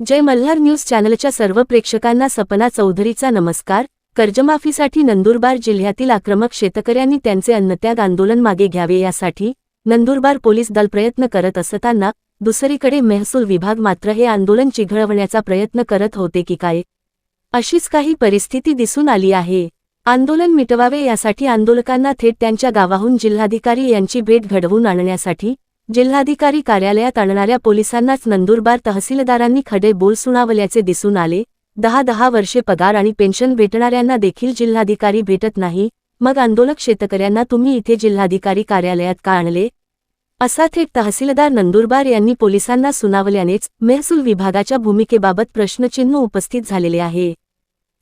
जय Malhar news चॅनलच्या सर्व प्रेक्षकांना सपना चौधरीचा नमस्कार। कर्जमाफीसाठी नंदुरबार जिल्ह्यातील आक्रमक शेतकऱ्यांनी त्यांचे अन्नत्याग आंदोलन मागे घ्यावे यासाठी नंदुरबार पोलीस दल प्रयत्न करत असताना दुसरीकडे महसूल विभाग मात्र हे आंदोलन चिघळवण्याचा प्रयत्न करत होते की काय, अशीच काही परिस्थिती दिसून आली आहे। आंदोलन मिटवावे यासाठी आंदोलकांना थेट त्यांच्या गावाहून जिल्हाधिकारी यांची भेट घडवून आणण्यासाठी जिल्हाधिकारी कार्यालयात आणणाऱ्या पोलिसांनाच नंदुरबार तहसीलदारांनी खडे बोल सुनावल्याचे दिसून आले। 10 वर्षे पगार आणि पेन्शन भेटणाऱ्यांना देखील जिल्हाधिकारी भेटत नाही, मग आंदोलक शेतकऱ्यांना तुम्ही इथे जिल्हाधिकारी कार्यालयात का आणले, असा थेट तहसीलदार नंदुरबार यांनी पोलिसांना सुनावल्यानेच महसूल विभागाच्या भूमिकेबाबत प्रश्नचिन्ह उपस्थित झालेले आहे।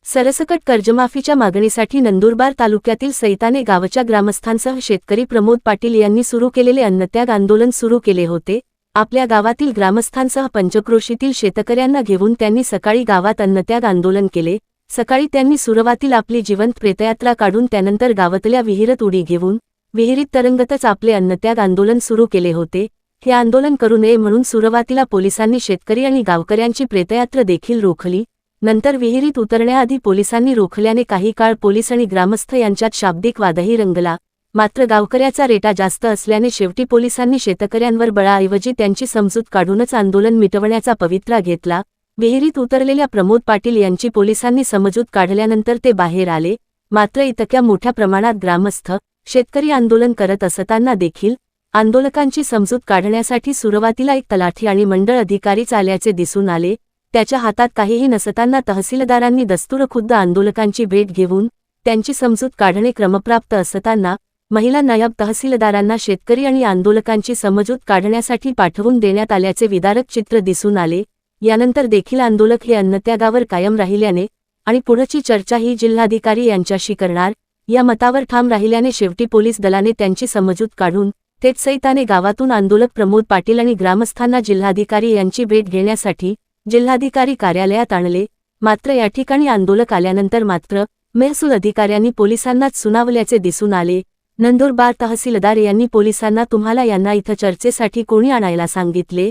सरसकट कर्जमाफीच्या मागणीसाठी नंदुरबार तालुक्यातील सैताने गावच्या ग्रामस्थांसह शेतकरी प्रमोद पाटील यांनी सुरू केलेले अन्नत्याग आंदोलन सुरू केले होते। आपल्या गावातील ग्रामस्थांसह पंचक्रोशीतील शेतकऱ्यांना घेऊन त्यांनी सकाळी गावात अन्नत्याग आंदोलन केले। सकाळी त्यांनी सुरुवातीला आपली जिवंत प्रेतयात्रा काढून त्यानंतर गावातल्या विहिरीत उडी घेऊन विहिरीत तरंगतच आपले अन्नत्याग आंदोलन सुरू केले होते। हे आंदोलन करू नये म्हणून सुरुवातीला पोलिसांनी शेतकरी आणि गावकऱ्यांची प्रेतयात्रा देखील रोखली। नंतर विहिरीत उतरण्याआधी पोलिसांनी रोखल्याने काही काळ पोलीस आणि ग्रामस्थ यांच्यात शाब्दिक वादही रंगला। मात्र गावकऱ्याचा रेटा जास्त असल्याने शेवटी पोलिसांनी शेतकऱ्यांवर बळाऐवजी त्यांची समजूत काढूनच आंदोलन मिटवण्याचा पवित्रा घेतला। विहिरीत उतरलेल्या प्रमोद पाटील यांची पोलिसांनी समजूत काढल्यानंतर ते बाहेर आले। मात्र इतक्या मोठ्या प्रमाणात ग्रामस्थ शेतकरी आंदोलन करत असताना देखील आंदोलकांची समजूत काढण्यासाठी सुरुवातीला एक तलाठी आणि मंडळ अधिकारीच आल्याचे दिसून आले। त्याच्या हातात काहीही नसताना तहसीलदारांनी दस्तूरखुद्द आंदोलकांची भेट घेऊन त्यांची समजूत काढणे क्रमप्राप्त असताना महिला नायब तहसीलदारांना शेतकरी आणि आंदोलकांची समजूत काढण्यासाठी पाठवून देण्यात आल्याचे विदारक चित्र दिसून आले। यानंतर देखील आंदोलक हे अन्नत्यागावर कायम राहिल्याने आणि पुढची चर्चा ही जिल्हाधिकारी यांच्याशी करणार या मतावर ठाम राहिल्याने शेवटी पोलीस दलाने त्यांची समजूत काढून थेट सैताने गावातून आंदोलक प्रमोद पाटील आणि ग्रामस्थांना जिल्हाधिकारी यांची भेट घेण्यासाठी जिल्हाधिकारी कार्यालयात आणले। मात्र या ठिकाणी आंदोलक आल्यानंतर मात्र महसूल अधिकाऱ्यांनी पोलिसांनाच सुनावल्याचे दिसून आले। नंदुरबार तहसीलदार यांनी पोलिसांना तुम्हाला यांना इथं चर्चेसाठी कोणी आणायला सांगितले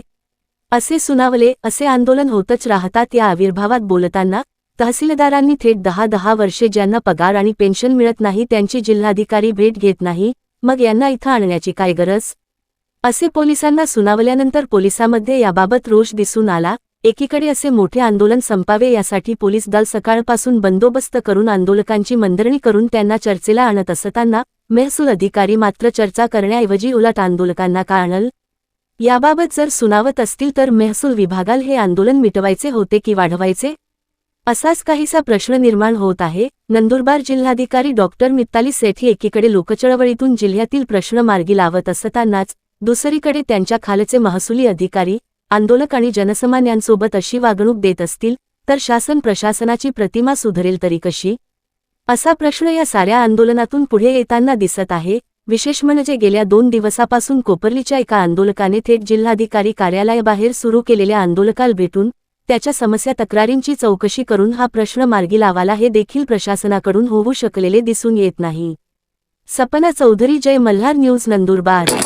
असे सुनावले। असे आंदोलन होतच राहतात या आविर्भावात बोलताना तहसीलदारांनी थेट 10 वर्षे ज्यांना पगार आणि पेन्शन मिळत नाही त्यांची जिल्हाधिकारी भेट घेत नाही, मग यांना इथं आणण्याची काय गरज, असे पोलिसांना सुनावल्यानंतर पोलिसांमध्ये याबाबत रोष दिसून आला। एकीकडे असे मोठे आंदोलन संपावे यासाठी पोलीस दल सकाळपासून बंदोबस्त करून आंदोलकांची मनधरणी करून त्यांना चर्चेला आणत असताना महसूल अधिकारी मात्र चर्चा करण्याऐवजी उलट आंदोलकांना का आणल, याबाबत जर सुनावत असतील तर महसूल विभागाला हे आंदोलन मिटवायचे होते की वाढवायचे, असाच काहीसा प्रश्न निर्माण होत आहे। नंदुरबार जिल्हाधिकारी डॉक्टर मित्ताली सेठी एकीकडे लोकचळवळीतून जिल्ह्यातील प्रश्न मार्गी लावत असतानाच दुसरीकडे त्यांच्या खालचे महसुली अधिकारी आंदोलक आणि जनसामान्यांसोबत अशी वागणूक देत असतील तर शासन प्रशासनाची प्रतिमा सुधरेल तरी कशी, असा प्रश्न या साऱ्या आंदोलनातून पुढे येताना दिसत आहे। विशेष म्हणजे गेल्या 2 दिवसापासून कोपरलीच्या एका आंदोलकाने थेट जिल्हाधिकारी कार्यालयाबाहेर सुरू केलेल्या आंदोलकाला भेटून त्याच्या समस्या तक्रारींची चौकशी करून हा प्रश्न मार्गी लावाला हे देखील प्रशासनाकडून होऊ शकलेले दिसून येत नाही। सपना चौधरी, जय मल्हार न्यूज, नंदुरबार।